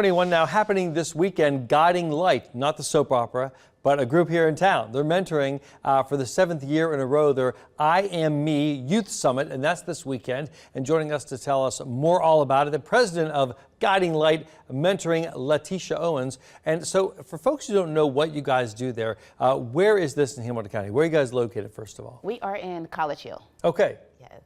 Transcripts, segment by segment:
21 now happening this weekend, Guiding Light, not the soap opera, but a group here in town. They're mentoring for the 7th year in a row their I Am Me Youth Summit, and that's this weekend. And joining us to tell us more all about it, the president of Guiding Light Mentoring, Letitia Owens. And so for folks who don't know what you guys do there, where is this in Hamilton County? Where are you guys located, first of all? We are in College Hill. Okay. Yes.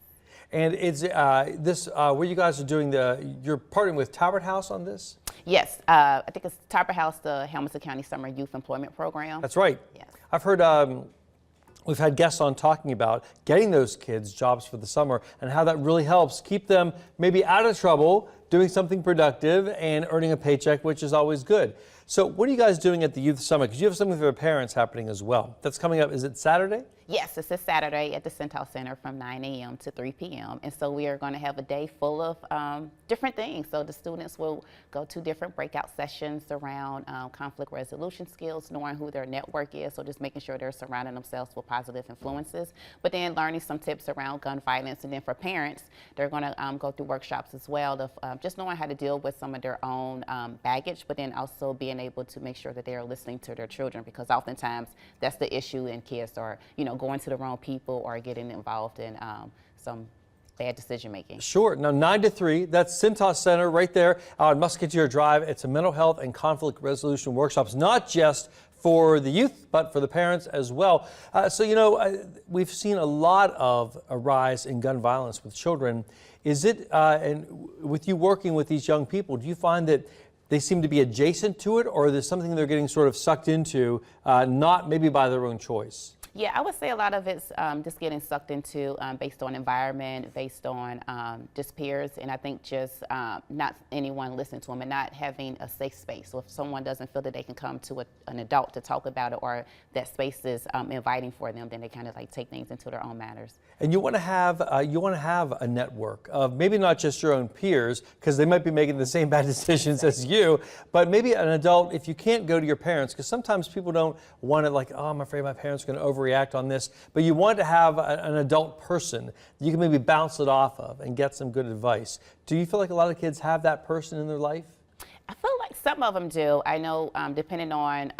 And it's where you guys are doing you're partnering with Talbot House on this? Yes, I think it's Talbot House, the Hamilton County Summer Youth Employment Program. That's right. Yes. I've heard, we've had guests on talking about getting those kids jobs for the summer and how that really helps keep them maybe out of trouble, doing something productive and earning a paycheck, which is always good. So what are you guys doing at the Youth Summit? Because you have something for the parents happening as well. That's coming up, is it Saturday? Yes, it's this Saturday at the Cincinnati Center from 9 a.m. to 3 p.m. And so we are going to have a day full of different things. So the students will go to different breakout sessions around conflict resolution skills, knowing who their network is, so just making sure they're surrounding themselves with positive influences, but then learning some tips around gun violence. And then for parents, they're going to go through workshops as well of just knowing how to deal with some of their own baggage, but then also being able to make sure that they are listening to their children, because oftentimes that's the issue, and kids are, going to the wrong people or getting involved in some bad decision making. Sure. Now 9 to 3, that's Cincinnati Center right there on Musketeer Drive. It's a mental health and conflict resolution workshops, not just for the youth, but for the parents as well. We've seen a lot of a rise in gun violence with children. Is it, and with you working with these young people, do you find that they seem to be adjacent to it, or there's something they're getting sort of sucked into, not maybe by their own choice? Yeah, I would say a lot of it's just getting sucked into based on environment, based on just peers, and I think just not anyone listening to them and not having a safe space. So if someone doesn't feel that they can come to an adult to talk about it, or that space is inviting for them, then they kind of like take things into their own matters. And you want to have a network of maybe not just your own peers, because they might be making the same bad decisions as you, but maybe an adult. If you can't go to your parents, because sometimes people don't want it, like, oh, I'm afraid my parents are going to overreact on this, but you want to have an adult person you can maybe bounce it off of and get some good advice. Do you feel like a lot of kids have that person in their life? I feel like some of them do. I know depending on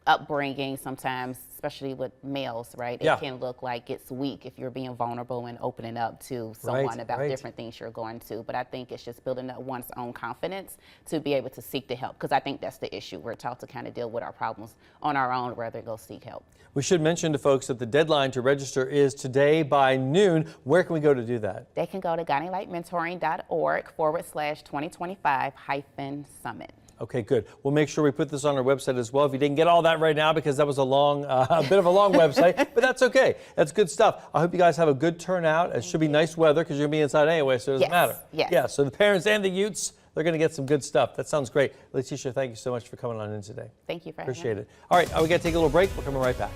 upbringing, sometimes, especially with males, right? It can look like it's weak if you're being vulnerable and opening up to someone about different things you're going to. But I think it's just building up one's own confidence to be able to seek the help, because I think that's the issue. We're taught to kind of deal with our problems on our own rather than go seek help. We should mention to folks that the deadline to register is today by noon. Where can we go to do that? They can go to guidinglightmentoring.org/2025-summit. Okay, good. We'll make sure we put this on our website as well. If you didn't get all that right now, because that was a long, a bit of a long website, but that's okay. That's good stuff. I hope you guys have a good turnout. It should be nice weather, because you're going to be inside anyway, so it doesn't matter. Yes. Yeah, so the parents and the youths, they're going to get some good stuff. That sounds great. Letitia, thank you so much for coming on in today. Thank you for having me. Appreciate it. All right, we got to take a little break. We're coming right back.